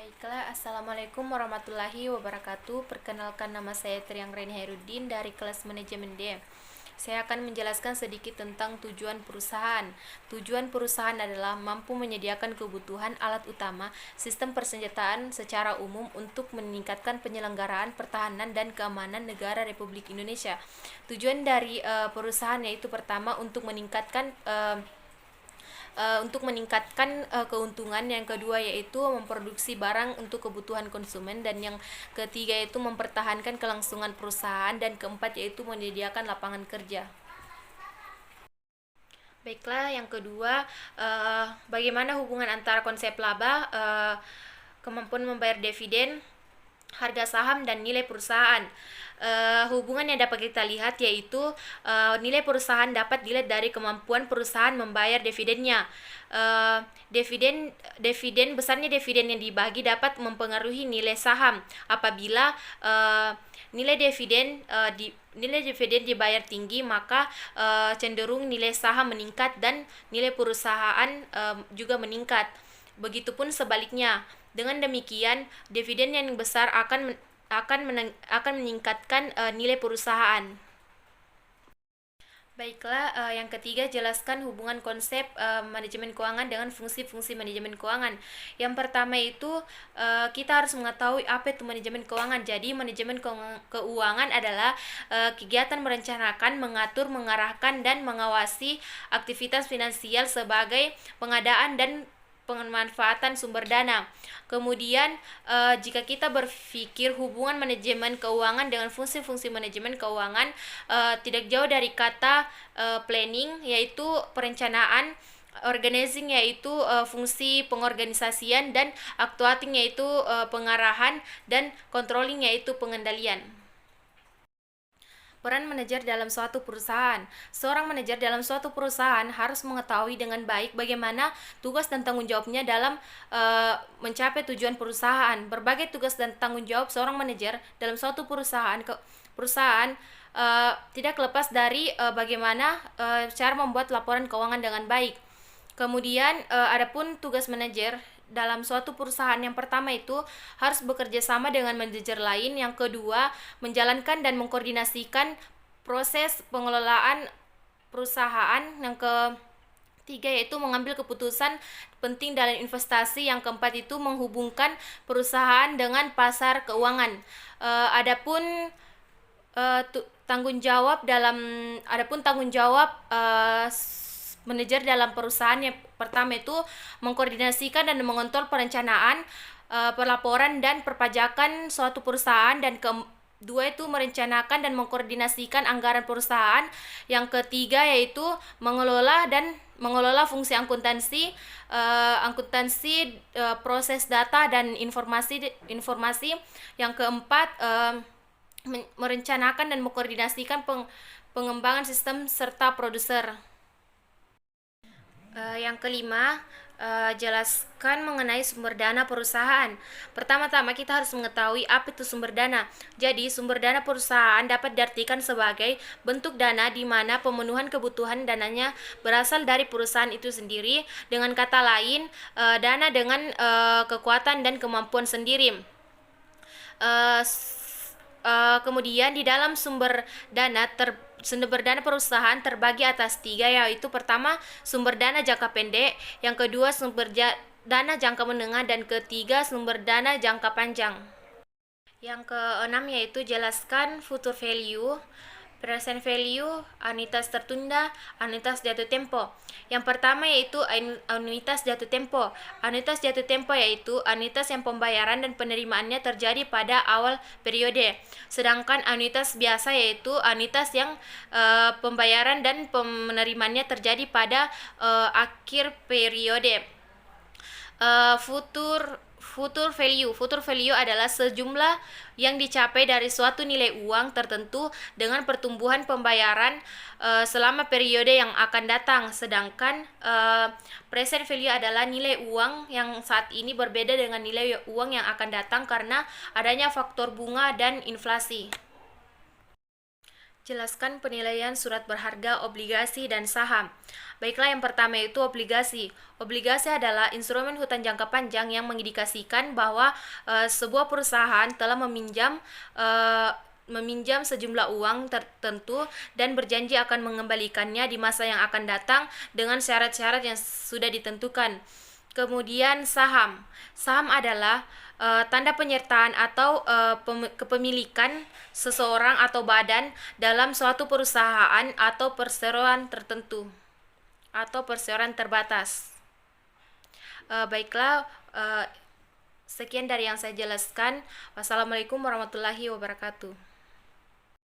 Baiklah, Assalamualaikum warahmatullahi wabarakatuh. Perkenalkan, nama saya Triang Reni Hairudin dari kelas manajemen D. Saya akan menjelaskan sedikit tentang tujuan perusahaan. Tujuan perusahaan adalah mampu menyediakan kebutuhan alat utama sistem persenjataan secara umum untuk meningkatkan penyelenggaraan pertahanan dan keamanan negara Republik Indonesia. Tujuan dari perusahaan yaitu pertama untuk meningkatkan keuntungan, yang kedua yaitu memproduksi barang untuk kebutuhan konsumen, dan yang ketiga yaitu mempertahankan kelangsungan perusahaan, dan keempat yaitu menyediakan lapangan kerja. Baiklah, yang kedua, bagaimana hubungan antara konsep laba, kemampuan membayar dividen, harga saham, dan nilai perusahaan. Hubungan yang dapat kita lihat yaitu nilai perusahaan dapat dilihat dari kemampuan perusahaan membayar dividennya. Besarnya dividen yang dibagi dapat mempengaruhi nilai saham. Apabila nilai dividen dibayar tinggi, maka cenderung nilai saham meningkat dan nilai perusahaan juga meningkat. Begitupun sebaliknya. Dengan demikian, dividen yang besar akan meningkatkan nilai perusahaan. Baiklah, yang ketiga, jelaskan hubungan konsep manajemen keuangan dengan fungsi-fungsi manajemen keuangan. Yang pertama itu, kita harus mengetahui apa itu manajemen keuangan. Jadi, manajemen keuangan adalah kegiatan merencanakan, mengatur, mengarahkan, dan mengawasi aktivitas finansial sebagai pengadaan dan pemanfaatan sumber dana. Kemudian, jika kita berpikir hubungan manajemen keuangan dengan fungsi-fungsi manajemen keuangan, tidak jauh dari kata planning, yaitu perencanaan, organizing, yaitu fungsi pengorganisasian, dan actuating, yaitu pengarahan, dan controlling, yaitu pengendalian. Peran manajer dalam suatu perusahaan. Seorang manajer dalam suatu perusahaan harus mengetahui dengan baik bagaimana tugas dan tanggung jawabnya dalam mencapai tujuan perusahaan. Berbagai tugas dan tanggung jawab seorang manajer dalam suatu perusahaan tidak lepas dari bagaimana cara membuat laporan keuangan dengan baik. Kemudian, adapun tugas manajer dalam suatu perusahaan, yang pertama itu harus bekerja sama dengan manajer lain, yang kedua menjalankan dan mengkoordinasikan proses pengelolaan perusahaan, yang ketiga yaitu mengambil keputusan penting dalam investasi, yang keempat itu menghubungkan perusahaan dengan pasar keuangan. Adapun tanggung jawab manajer dalam perusahaan, yang pertama itu mengkoordinasikan dan mengontrol perencanaan, pelaporan, dan perpajakan suatu perusahaan, dan kedua itu merencanakan dan mengkoordinasikan anggaran perusahaan, yang ketiga yaitu mengelola fungsi akuntansi, proses data dan informasi, yang keempat merencanakan dan mengkoordinasikan pengembangan sistem serta produser. Yang kelima, jelaskan mengenai sumber dana perusahaan. Pertama-tama kita harus mengetahui apa itu sumber dana. Jadi, sumber dana perusahaan dapat diartikan sebagai bentuk dana di mana pemenuhan kebutuhan dananya berasal dari perusahaan itu sendiri. Dengan kata lain, dana dengan kekuatan dan kemampuan sendiri. Kemudian di dalam sumber dana perusahaan terbagi atas tiga, yaitu pertama sumber dana jangka pendek, yang kedua sumber dana jangka menengah, dan ketiga sumber dana jangka panjang. Yang keenam yaitu jelaskan future value, present value, anuitas tertunda, anuitas jatuh tempo. Yang pertama yaitu anuitas jatuh tempo. Anuitas jatuh tempo yaitu anuitas yang pembayaran dan penerimaannya terjadi pada awal periode. Sedangkan anuitas biasa yaitu anuitas yang pembayaran dan penerimaannya terjadi pada akhir periode. Future value adalah sejumlah yang dicapai dari suatu nilai uang tertentu dengan pertumbuhan pembayaran selama periode yang akan datang. Sedangkan present value adalah nilai uang yang saat ini berbeda dengan nilai uang yang akan datang karena adanya faktor bunga dan inflasi. Jelaskan penilaian surat berharga, obligasi, dan saham. Baiklah, yang pertama itu obligasi. Obligasi adalah instrumen hutang jangka panjang yang mengindikasikan bahwa sebuah perusahaan telah meminjam sejumlah uang tertentu dan berjanji akan mengembalikannya di masa yang akan datang dengan syarat-syarat yang sudah ditentukan. Kemudian saham. Saham adalah tanda penyertaan atau kepemilikan seseorang atau badan dalam suatu perusahaan atau perseroan tertentu atau perseroan terbatas. Baiklah, sekian dari yang saya jelaskan. Wassalamualaikum warahmatullahi wabarakatuh.